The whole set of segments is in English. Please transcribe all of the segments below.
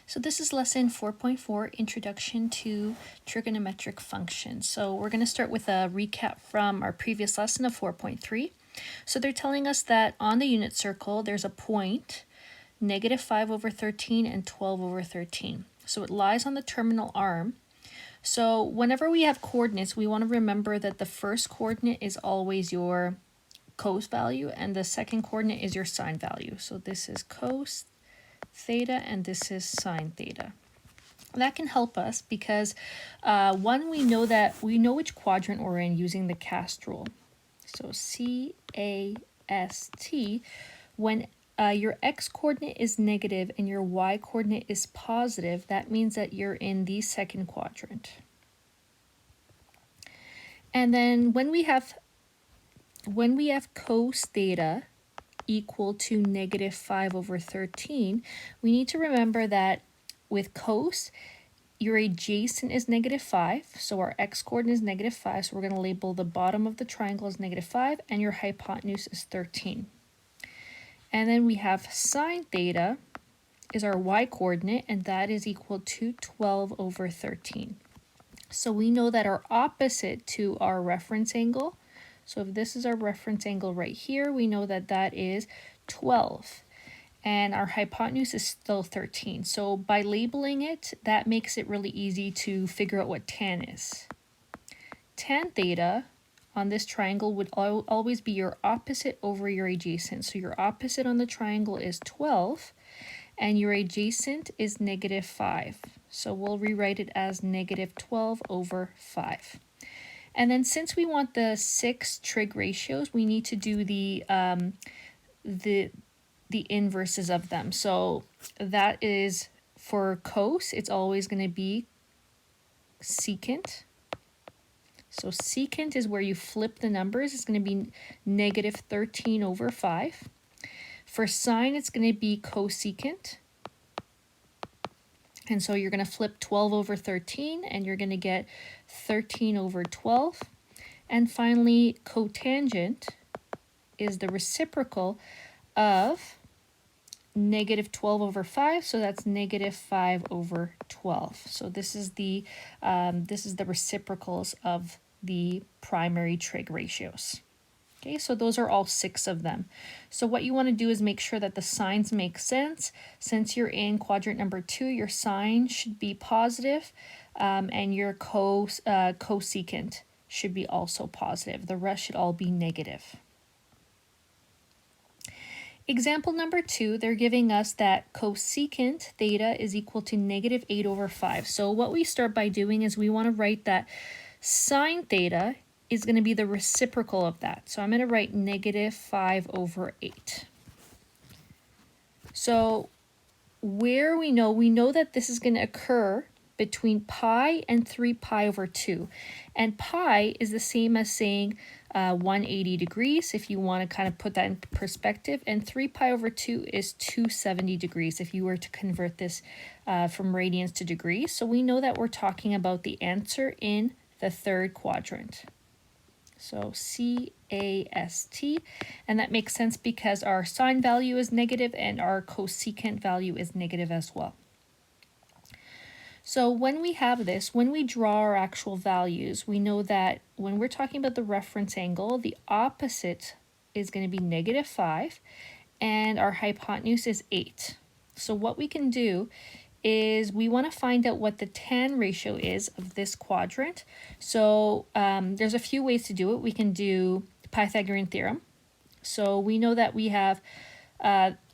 So this is lesson 4.4, Introduction to Trigonometric Functions. So we're going to start with a recap from our previous lesson of 4.3. So they're telling us that on the unit circle, there's a point, -5/13 and 12/13. So it lies on the terminal arm. So whenever we have coordinates, we want to remember that the first coordinate is always your cos value and the second coordinate is your sine value. So this is cos theta and this is sine theta. That can help us because one, we know which quadrant we're in using the cast rule. So CAST, when your x coordinate is negative and your y coordinate is positive, that means that you're in the second quadrant. And then when we have cos theta equal to -5/13, we need to remember that with cos, your adjacent is -5, so our x-coordinate is -5, so we're going to label the bottom of the triangle as -5, and your hypotenuse is 13. And then we have sine theta is our y-coordinate, and that is equal to 12/13. So we know that our opposite to our reference angle, so if this is our reference angle right here, we know that that is 12. And our hypotenuse is still 13. So by labeling it, that makes it really easy to figure out what tan is. Tan theta on this triangle would always be your opposite over your adjacent. So your opposite on the triangle is 12, and your adjacent is -5. So we'll rewrite it as -12/5. And then since we want the 6 trig ratios, we need to do the inverses of them. So that is for cos, it's always going to be secant. So secant is where you flip the numbers. It's going to be -13/5. For sine, it's going to be cosecant. And so you're going to flip 12/13 and you're going to get 13/12. And finally, cotangent is the reciprocal of -12/5, so that's -5/12. So this is the reciprocals of the primary trig ratios. Okay, so those are all 6 of them. So what you want to do is make sure that the signs make sense. Since you're in quadrant number 2, your sign should be positive, and your cosecant should be also positive. The rest should all be negative. Example number 2, they're giving us that cosecant theta is equal to -8/5. So what we start by doing is we want to write that sine theta is going to be the reciprocal of that. So I'm going to write -5/8. So where we know that this is going to occur between pi and 3π/2. And pi is the same as saying 180 degrees, if you want to kind of put that in perspective, and 3π/2 is 270 degrees if you were to convert this from radians to degrees. So we know that we're talking about the answer in the third quadrant. So CAST, and that makes sense because our sine value is negative and our cosecant value is negative as well. So when we have this, when we draw our actual values, we know that when we're talking about the reference angle, the opposite is going to be -5, and our hypotenuse is 8. So what we can do is we want to find out what the tan ratio is of this quadrant. So there's a few ways to do it. We can do Pythagorean theorem. So we know that we have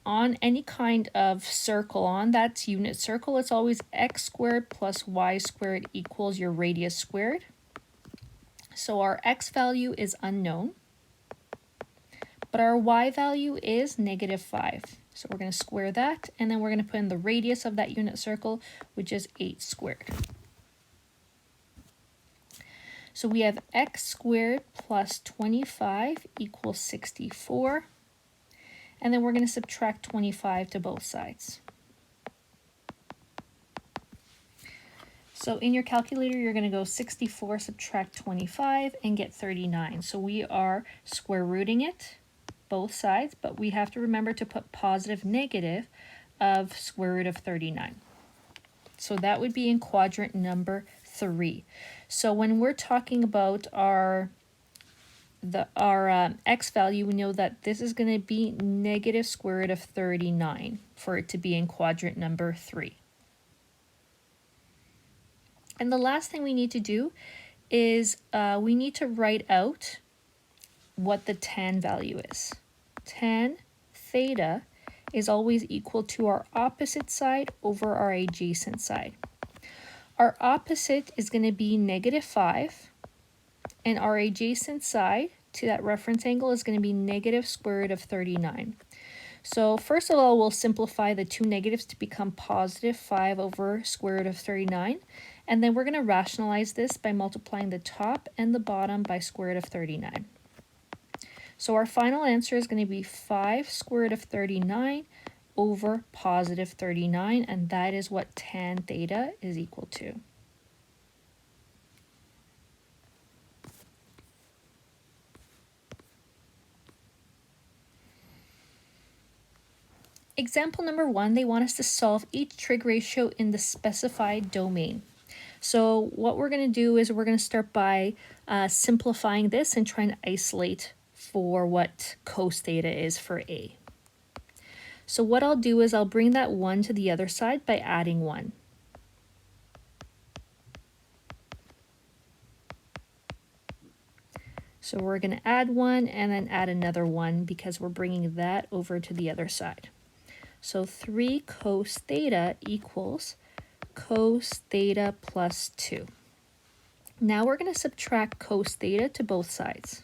on any kind of circle, on that unit circle, it's always x squared plus y squared equals your radius squared. So our x value is unknown, but our y value is -5. So we're going to square that, and then we're going to put in the radius of that unit circle, which is 8 squared. So we have x squared plus 25 equals 64. And then we're going to subtract 25 to both sides. So in your calculator, you're going to go 64 subtract 25 and get 39. So we are square rooting it, both sides, but we have to remember to put positive negative of square root of 39. So that would be in quadrant number 3. So when we're talking about our x value, we know that this is going to be negative square root of 39 for it to be in quadrant number 3. And the last thing we need to do is we need to write out what the tan value is. Tan theta is always equal to our opposite side over our adjacent side. Our opposite is going to be negative 5, and our adjacent side to that reference angle is going to be negative square root of 39. So first of all, we'll simplify the two negatives to become positive 5 over square root of 39. And then we're going to rationalize this by multiplying the top and the bottom by square root of 39. So our final answer is going to be 5 square root of 39 over positive 39, and that is what tan theta is equal to. Example number 1, they want us to solve each trig ratio in the specified domain. So what we're going to do is we're going to start by simplifying this and trying to isolate for what cos theta is for A. So what I'll do is I'll bring that 1 to the other side by adding 1. So we're going to add 1 and then add another 1 because we're bringing that over to the other side. So 3 cos theta equals cos theta plus 2. Now we're going to subtract cos theta to both sides.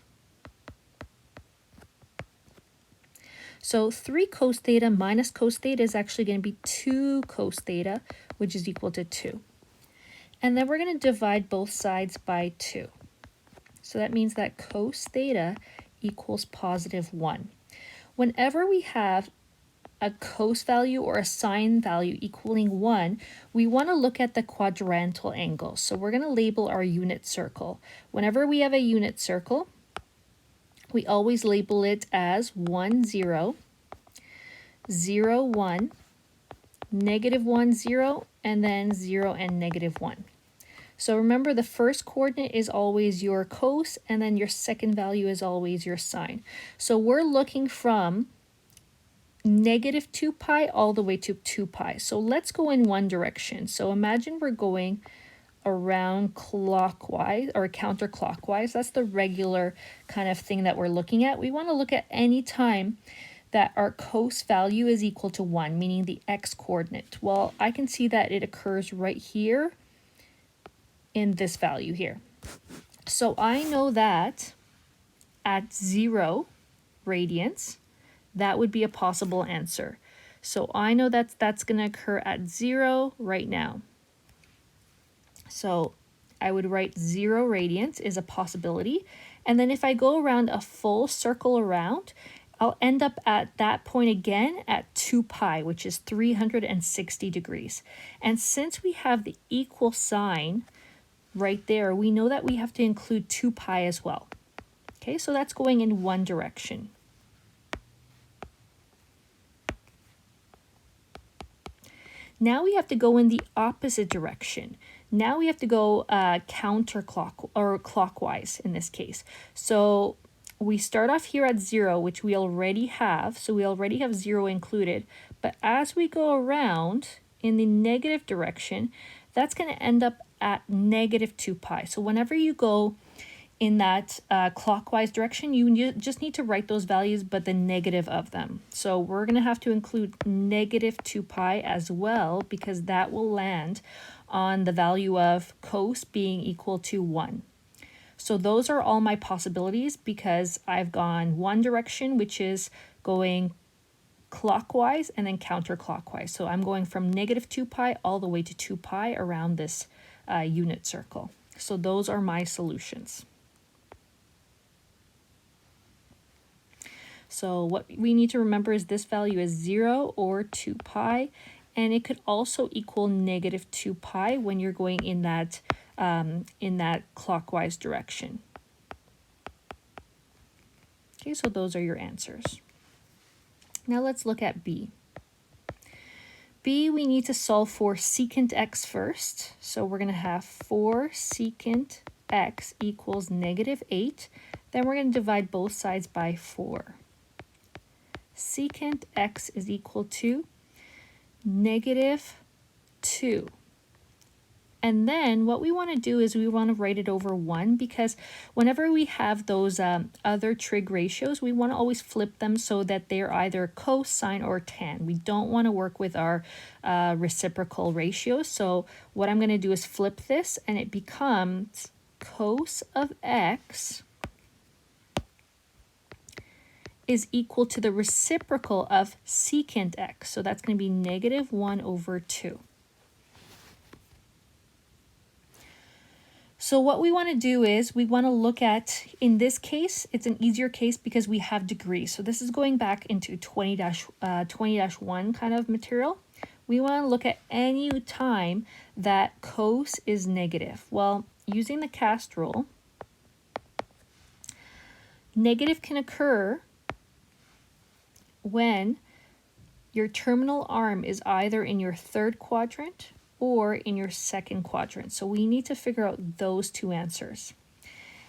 So 3 cos theta minus cos theta is actually going to be 2 cos theta, which is equal to 2. And then we're going to divide both sides by 2. So that means that cos theta equals positive 1. Whenever we have a cos value or a sine value equaling 1, we want to look at the quadrantal angle. So we're going to label our unit circle. Whenever we have a unit circle, we always label it as 1, 0, 0, 1, negative 1, 0, and then 0 and negative 1. So remember, the first coordinate is always your cos, and then your second value is always your sine. So we're looking from negative 2 pi all the way to 2 pi. So let's go in one direction. So imagine we're going around clockwise or counterclockwise. That's the regular kind of thing that we're looking at. We want to look at any time that our cos value is equal to 1, meaning the x coordinate. Well, I can see that it occurs right here in this value here. So I know that at 0 radians, that would be a possible answer. So I know that that's going to occur at 0 right now. So I would write 0 radians is a possibility. And then if I go around a full circle around, I'll end up at that point again at 2 pi, which is 360 degrees. And since we have the equal sign right there, we know that we have to include 2 pi as well. Okay, so that's going in one direction. Now we have to go in the opposite direction. Now we have to go counterclockwise, or clockwise in this case. So we start off here at 0, which we already have. So we already have 0 included. But as we go around in the negative direction, that's going to end up at negative 2 pi. So whenever you go in that clockwise direction, you just need to write those values, but the negative of them. So we're going to have to include negative 2 pi as well, because that will land on the value of cos being equal to 1. So those are all my possibilities because I've gone one direction, which is going clockwise and then counterclockwise. So I'm going from negative 2 pi all the way to 2 pi around this unit circle. So those are my solutions. So what we need to remember is this value is 0 or 2 pi, and it could also equal negative 2 pi when you're going in that clockwise direction. Okay, so those are your answers. Now let's look at B. B, we need to solve for secant x first. So we're going to have 4 secant x equals -8. Then we're going to divide both sides by 4. Secant x is equal to -2. And then what we want to do is we want to write it over 1, because whenever we have those other trig ratios, we want to always flip them so that they're either cosine or tan. We don't want to work with our reciprocal ratios. So what I'm going to do is flip this, and it becomes cos of x is equal to the reciprocal of secant x. So that's going to be -1/2. So what we want to do is we want to look at, in this case, it's an easier case because we have degrees. So this is going back into 20-1 kind of material. We want to look at any time that cos is negative. Well, using the cast rule, negative can occur when your terminal arm is either in your third quadrant or in your second quadrant. So we need to figure out those two answers.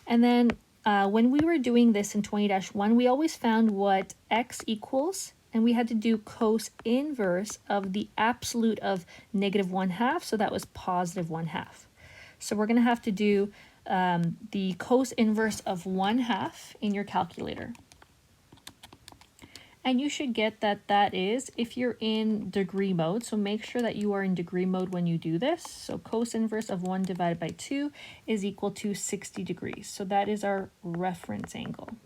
And then when we were doing this in 20-1, we always found what x equals, and we had to do cos inverse of the absolute of -1/2, so that was +1/2. So we're going to have to do the cos inverse of 1/2 in your calculator. And you should get that that is if you're in degree mode. So make sure that you are in degree mode when you do this. So cos inverse of 1 divided by 2 is equal to 60 degrees. So that is our reference angle.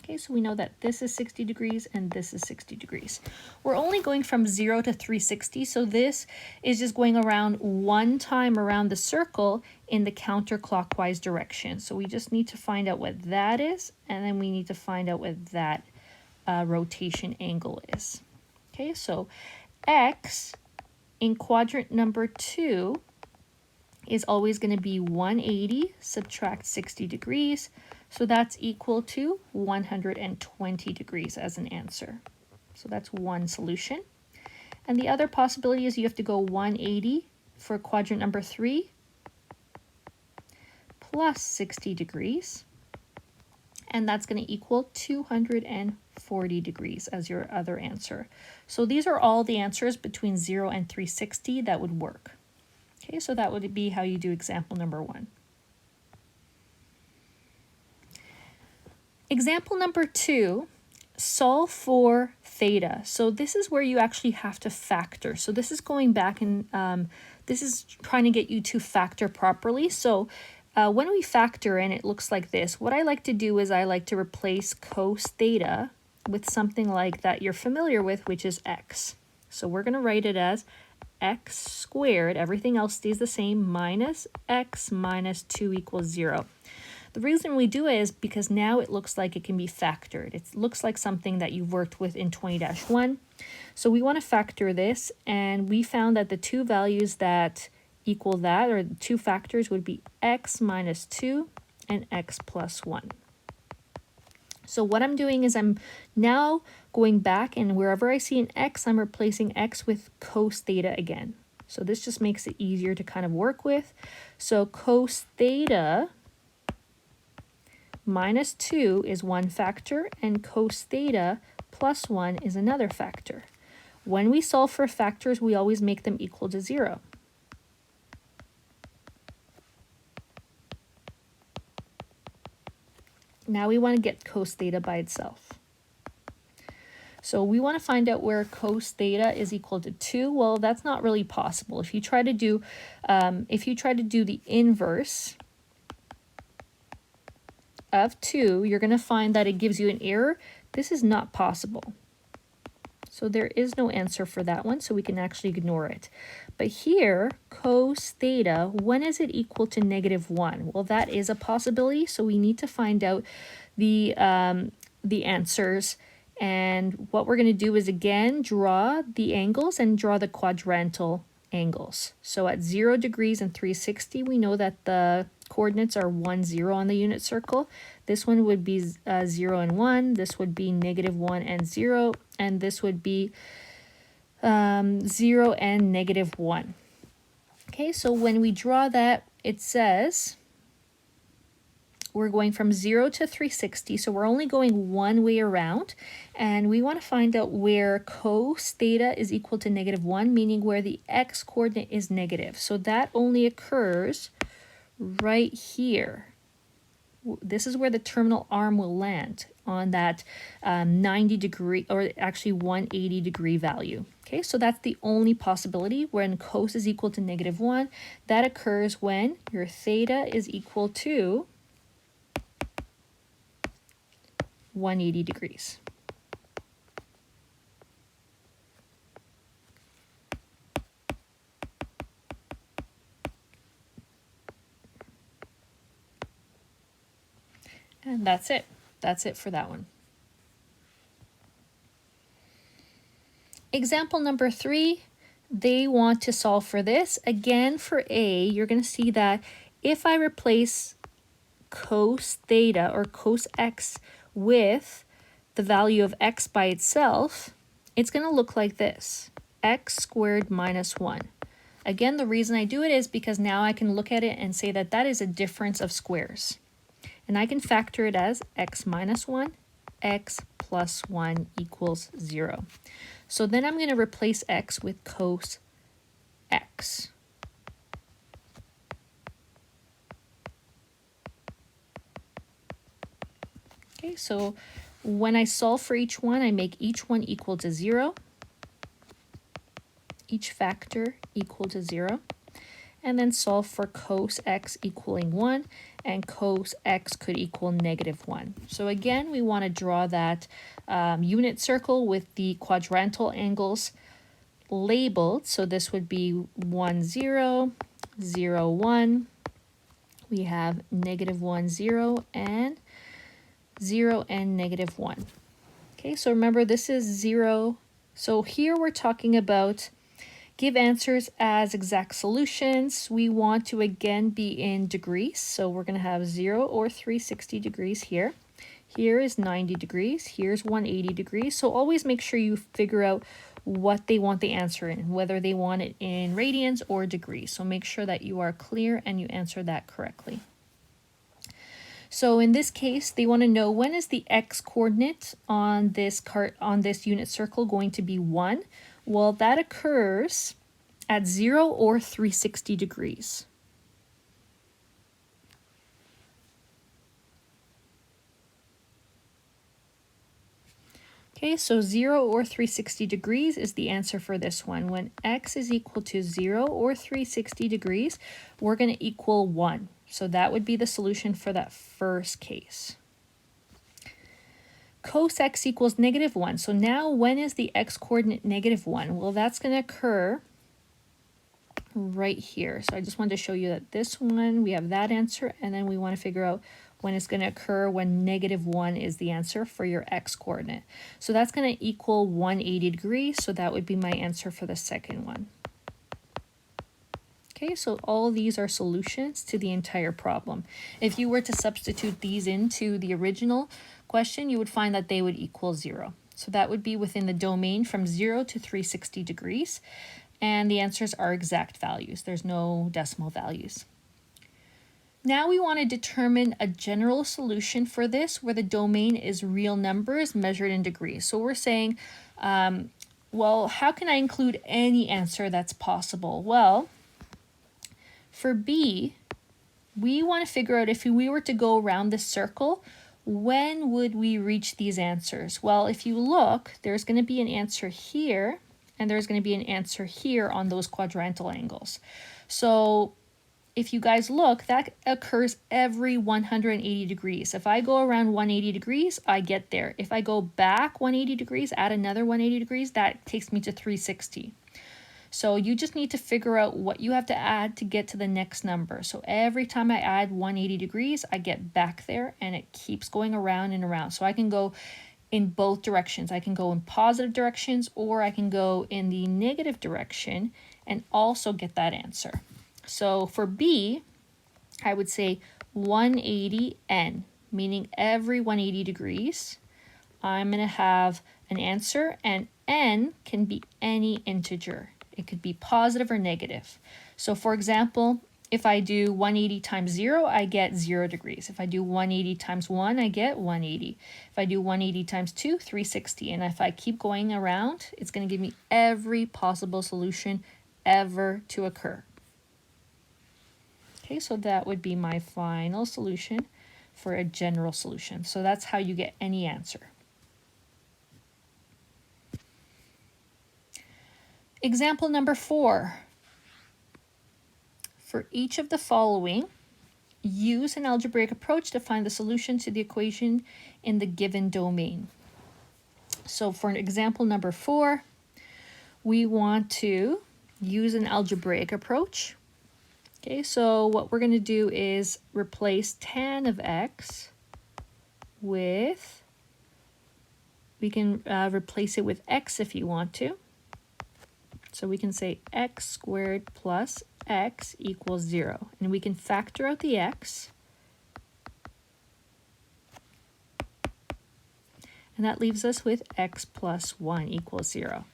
Okay, so we know that this is 60 degrees and this is 60 degrees. We're only going from 0 to 360. So this is just going around one time around the circle in the counterclockwise direction. So we just need to find out what that is, and then we need to find out what that rotation angle is. Okay, so x in quadrant number 2 is always going to be 180 subtract 60 degrees. So that's equal to 120 degrees as an answer. So that's one solution. And the other possibility is you have to go 180 for quadrant number 3 plus 60 degrees. And that's going to equal 240 degrees as your other answer. So these are all the answers between 0 and 360 that would work. Okay, so that would be how you do example number 1. Example number 2, solve for theta. So this is where you actually have to factor. So this is going back and this is trying to get you to factor properly. So when we factor in, it looks like this. What I like to do is I like to replace cos theta with something like that you're familiar with, which is x. So we're going to write it as x squared, everything else stays the same, minus x minus 2 equals 0. The reason we do it is because now it looks like it can be factored. It looks like something that you've worked with in 20-1. So we want to factor this, and we found that the two values that equal that, or the two factors, would be x minus 2 and x plus 1. So what I'm doing is I'm now going back, and wherever I see an x, I'm replacing x with cos theta again. So this just makes it easier to kind of work with. So cos theta minus 2 is one factor, and cos theta plus 1 is another factor. When we solve for factors, we always make them equal to 0. Now we want to get cos theta by itself. So we want to find out where cos theta is equal to 2. Well, that's not really possible. If you try to do the inverse of 2, you're going to find that it gives you an error. This is not possible. So there is no answer for that one, so we can actually ignore it. But here, cos theta, when is it equal to -1? Well, that is a possibility, so we need to find out the answers. And what we're going to do is, again, draw the angles and draw the quadrantal angles. So at 0 degrees and 360, we know that the coordinates are 1, 0 on the unit circle. This one would be 0 and 1. This would be -1 and 0. And this would be 0 and -1. Okay, so when we draw that, it says we're going from 0 to 360, so we're only going one way around, and we want to find out where cos theta is equal to -1, meaning where the x-coordinate is negative. So that only occurs right here. This is where the terminal arm will land on that 90 degree, or actually 180 degree value. Okay, so that's the only possibility when cos is equal to -1. That occurs when your theta is equal to 180 degrees. And that's it. That's it for that one. Example number 3, they want to solve for this. Again, for A, you're going to see that if I replace cos theta or cos x with the value of x by itself, it's going to look like this, x squared minus 1. Again, the reason I do it is because now I can look at it and say that that is a difference of squares. And I can factor it as x minus 1, x plus 1 equals 0. So then I'm going to replace x with cos x. Okay, so when I solve for each one, I make each one equal to 0, each factor equal to 0, and then solve for cos x equaling 1, and cos x could equal -1. So again, we want to draw that unit circle with the quadrantal angles labeled. So this would be 1, 0, 0, 1. We have -1, 0, and 0 and -1. Okay, so remember this is 0. So here we're talking about give answers as exact solutions. We want to again be in degrees. So we're going to have 0 or 360 degrees here. Here is 90 degrees. Here's 180 degrees. So always make sure you figure out what they want the answer in, whether they want it in radians or degrees. So make sure that you are clear and you answer that correctly. So in this case, they want to know when is the x-coordinate on this unit circle going to be 1? Well, that occurs at 0 or 360 degrees. Okay, so 0 or 360 degrees is the answer for this one. When x is equal to 0 or 360 degrees, we're going to equal 1. So that would be the solution for that first case. Cos x equals -1. So now when is the x-coordinate -1? Well, that's going to occur right here. So I just wanted to show you that this one, we have that answer, and then we want to figure out when it's going to occur when -1 is the answer for your x-coordinate. So that's going to equal 180 degrees. So that would be my answer for the second one. Okay, so all these are solutions to the entire problem. If you were to substitute these into the original question, you would find that they would equal 0. So that would be within the domain from 0 to 360 degrees. And the answers are exact values. There's no decimal values. Now we want to determine a general solution for this where the domain is real numbers measured in degrees. So we're saying, well, how can I include any answer that's possible? Well, for B, we want to figure out if we were to go around this circle, when would we reach these answers? Well, if you look, there's going to be an answer here, and there's going to be an answer here on those quadrantal angles. So if you guys look, that occurs every 180 degrees. If I go around 180 degrees, I get there. If I go back 180 degrees, add another 180 degrees, that takes me to 360. So you just need to figure out what you have to add to get to the next number. So every time I add 180 degrees, I get back there, and it keeps going around and around. So I can go in both directions. I can go in positive directions, or I can go in the negative direction and also get that answer. So for B, I would say 180n, meaning every 180 degrees, I'm going to have an answer, and n can be any integer. It could be positive or negative. So for example, if I do 180 times 0, I get 0 degrees. If I do 180 times 1, I get 180. If I do 180 times 2, 360. And if I keep going around, it's going to give me every possible solution ever to occur. Okay, so that would be my final solution for a general solution. So that's how you get any answer. Example number 4. For each of the following, use an algebraic approach to find the solution to the equation in the given domain. So for example number 4, we want to use an algebraic approach. Okay, so what we're going to do is replace tan of x with, we can replace it with x if you want to. So we can say x squared plus x equals 0. And we can factor out the x. And that leaves us with x plus 1 equals 0.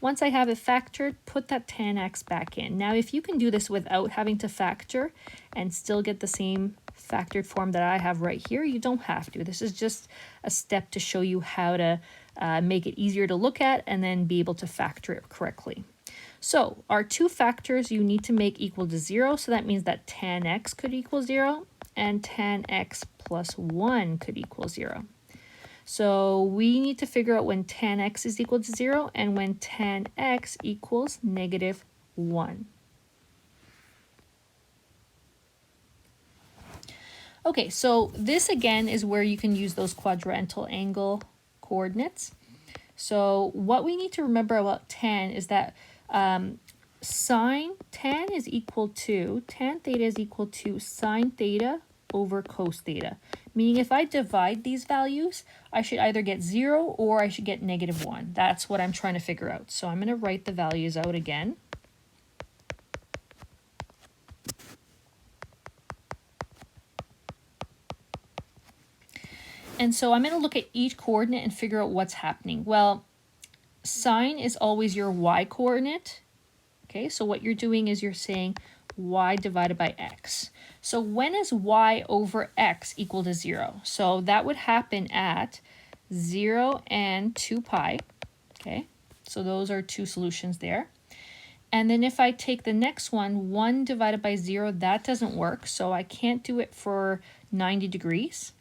Once I have it factored, put that tan x back in. Now, if you can do this without having to factor and still get the same factored form that I have right here, you don't have to. This is just a step to show you how to make it easier to look at and then be able to factor it correctly. So our two factors you need to make equal to 0. So that means that tan x could equal 0 and tan x plus 1 could equal 0. So we need to figure out when tan x is equal to 0 and when tan x equals negative 1. Okay, so this again is where you can use those quadrantal angle coordinates. So what we need to remember about tan is that sine tan is equal to, tan theta is equal to sine theta over cos theta. Meaning if I divide these values, I should either get 0 or I should get negative 1. That's what I'm trying to figure out. So I'm going to write the values out again. And so I'm going to look at each coordinate and figure out what's happening. Well, sine is always your y coordinate. Okay, so what you're doing is you're saying y divided by x. So when is y over x equal to 0? So that would happen at 0 and 2 pi. Okay, so those are two solutions there. And then if I take the next one, 1 divided by 0, that doesn't work. So I can't do it for 90 degrees.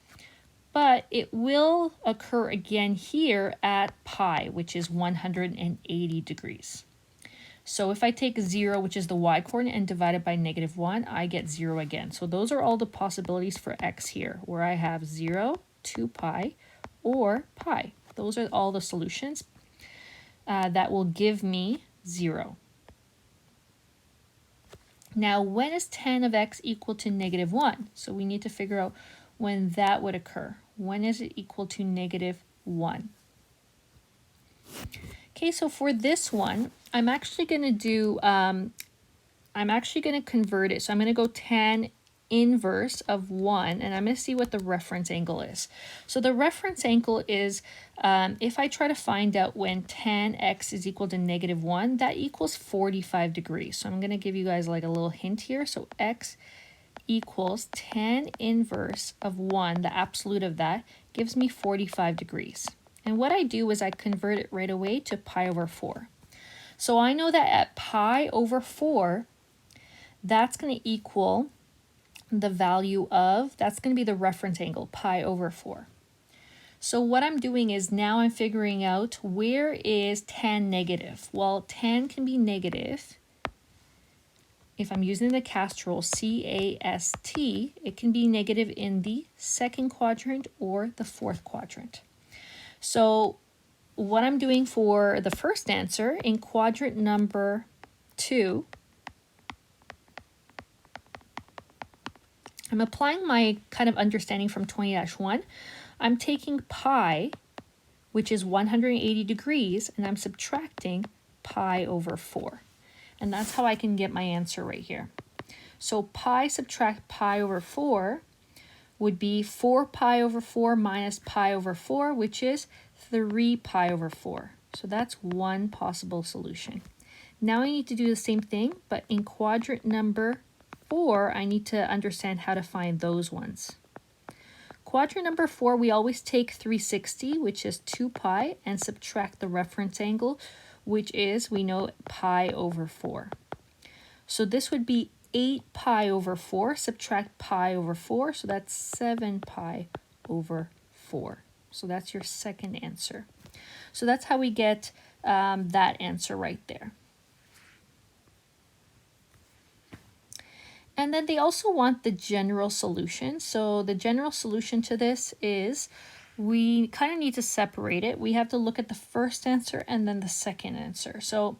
But it will occur again here at pi, which is 180 degrees. So if I take 0, which is the y coordinate, and divide it by negative 1, I get 0 again. So those are all the possibilities for x here, where I have 0, 2 pi, or pi. Those are all the solutions that will give me 0. Now, when is tan of x equal to negative 1? So we need to figure out when that would occur. When is it equal to negative 1? Okay, so for this one, I'm actually going to do, I'm actually going to convert it. So I'm going to go tan inverse of 1, and I'm going to see what the reference angle is. So the reference angle is, if I try to find out when tan x is equal to negative 1, that equals 45 degrees. So I'm going to give you guys like a little hint here. So x equals tan inverse of 1, the absolute of that, gives me 45 degrees. And what I do is I convert it right away to pi over 4. So I know that at pi over 4, that's going to equal the value of, that's going to be the reference angle, pi over 4. So what I'm doing is now I'm figuring out where is tan negative. Well, tan can be negative. If I'm using the CAST rule, C-A-S-T, it can be negative in the second quadrant or the fourth quadrant. So what I'm doing for the first answer, in quadrant number 2, I'm applying my kind of understanding from 20-1. I'm taking pi, which is 180 degrees, and I'm subtracting pi over 4. And that's how I can get my answer right here. So pi subtract pi over 4 would be 4 pi over 4 minus pi over 4, which is 3 pi over 4. So that's one possible solution. Now I need to do the same thing, but in quadrant number 4, I need to understand how to find those ones. Quadrant number 4, we always take 360, which is 2 pi, and subtract the reference angle, which is, we know, pi over 4. So this would be 8 pi over 4, subtract pi over 4, so that's 7 pi over 4. So that's your second answer. So that's how we get that answer right there. And then they also want the general solution. So the general solution to this is we kind of need to separate it. We have to look at the first answer and then the second answer. So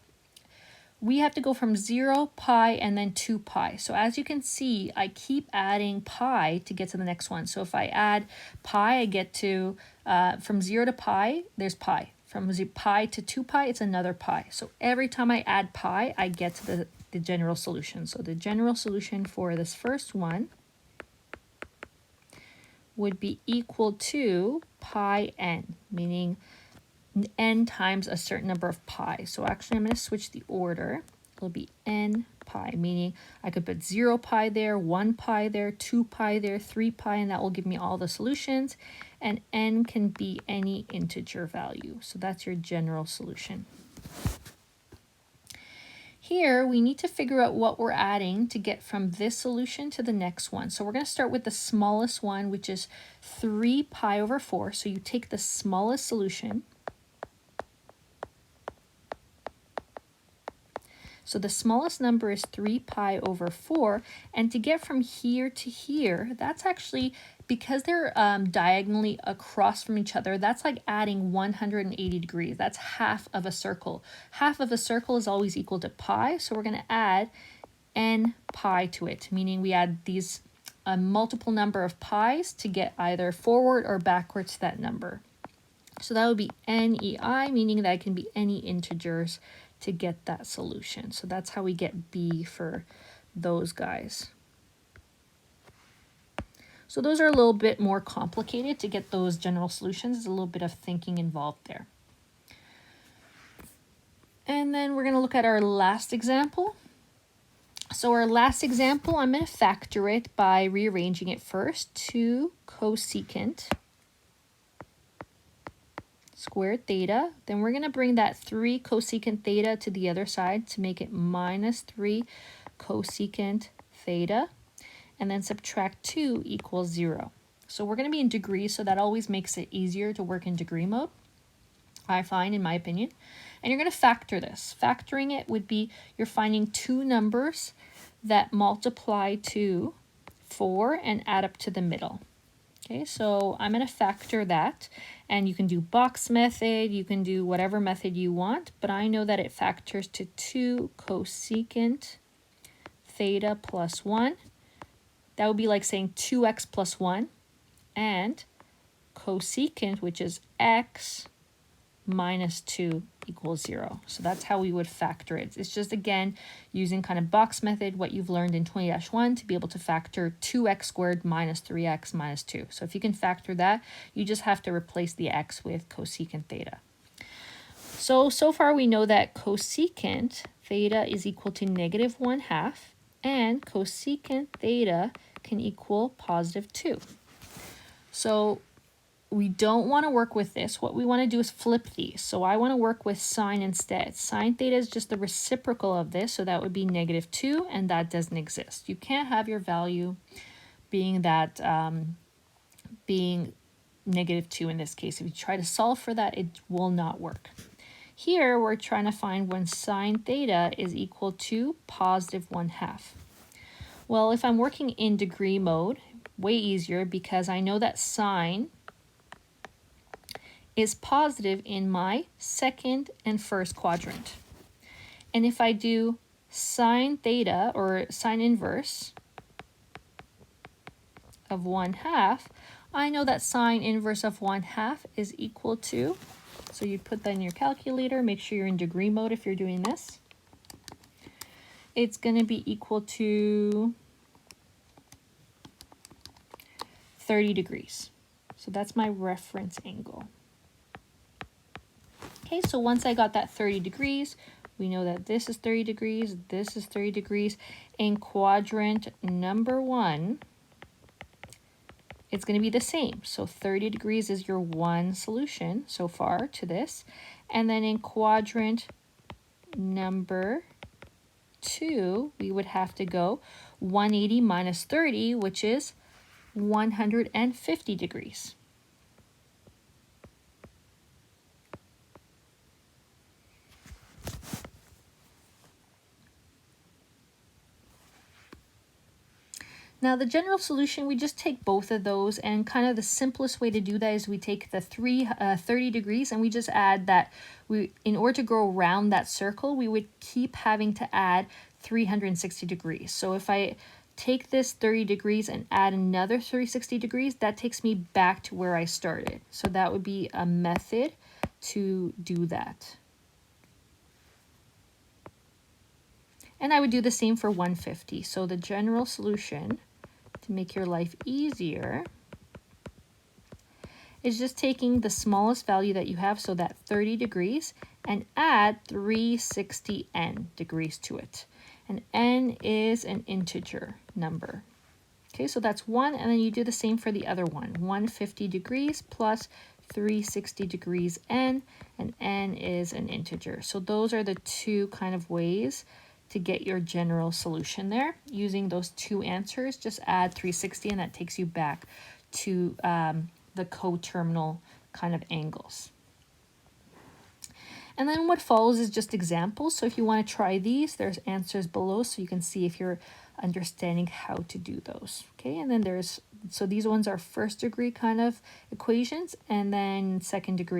we have to go from 0, pi, and then 2 pi. So as you can see, I keep adding pi to get to the next one. So if I add pi, I get to, from 0 to pi, there's pi. From pi to 2 pi, it's another pi. So every time I add pi, I get to the general solution. So the general solution for this first one would be equal to pi n, meaning n times a certain number of pi. So actually I'm going to switch the order. It'll be n pi, meaning I could put 0 pi there, 1 pi there, 2 pi there, 3 pi, and that will give me all the solutions. And n can be any integer value. So that's your general solution. Here, we need to figure out what we're adding to get from this solution to the next one. So we're going to start with the smallest one, which is 3 pi over 4. So you take the smallest solution. So the smallest number is 3 pi over 4. And to get from here to here, that's actually, because they're diagonally across from each other, that's like adding 180 degrees. That's half of a circle. Half of a circle is always equal to pi. So we're going to add n pi to it, meaning we add these multiple number of pi's to get either forward or backwards to that number. So that would be nei, meaning that it can be any integers to get that solution. So that's how we get B for those guys. So those are a little bit more complicated to get those general solutions. There's a little bit of thinking involved there. And then we're going to look at our last example. So our last example, I'm going to factor it by rearranging it first. 2 cosecant squared theta. Then we're going to bring that 3 cosecant theta to the other side to make it minus 3 cosecant theta. And then subtract 2 equals 0. So we're going to be in degrees, so that always makes it easier to work in degree mode, I find, in my opinion. And you're going to factor this. Factoring it would be you're finding two numbers that multiply to 4 and add up to the middle. Okay, so I'm going to factor that, and you can do box method, you can do whatever method you want, but I know that it factors to 2 cosecant theta plus 1. That would be like saying 2x plus 1, and cosecant, which is x minus 2 equals 0. So that's how we would factor it. It's just, again, using kind of box method, what you've learned in 20-1 to be able to factor 2x squared minus 3x minus 2. So if you can factor that, you just have to replace the x with cosecant theta. So far we know that cosecant theta is equal to negative 1/2, and cosecant theta can equal positive 2. So we don't want to work with this. What we want to do is flip these. So I want to work with sine instead. Sine theta is just the reciprocal of this, so that would be negative 2, and that doesn't exist. You can't have your value being that being negative 2 in this case. If you try to solve for that, it will not work. Here we're trying to find when sine theta is equal to positive 1/2. Well, if I'm working in degree mode, way easier, because I know that sine is positive in my second and first quadrant. And if I do sine theta, or sine inverse of 1/2, I know that sine inverse of 1/2 is equal to, so you'd put that in your calculator, make sure you're in degree mode if you're doing this. It's going to be equal to 30 degrees. So that's my reference angle. Okay, so once I got that 30 degrees, we know that this is 30 degrees, this is 30 degrees. In quadrant number 1, it's going to be the same. So 30 degrees is your one solution so far to this. And then in quadrant number 2, we would have to go 180 minus 30, which is 150 degrees. Now the general solution, we just take both of those, and kind of the simplest way to do that is we take the 30 degrees and we just add that, in order to go around that circle, we would keep having to add 360 degrees. So if I take this 30 degrees and add another 360 degrees, that takes me back to where I started. So that would be a method to do that. And I would do the same for 150. So the general solution, to make your life easier, is just taking the smallest value that you have, so that 30 degrees, and add 360n degrees to it. And n is an integer number. Okay, so that's 1, and then you do the same for the other one. 150 degrees plus 360 degrees n, and n is an integer. So those are the two kind of ways to get your general solution there. Using those two answers, just add 360 and that takes you back to the coterminal kind of angles. And then what follows is just examples. So if you want to try these, there's answers below so you can see if you're understanding how to do those. Okay, and then so these ones are first degree kind of equations, and then second degree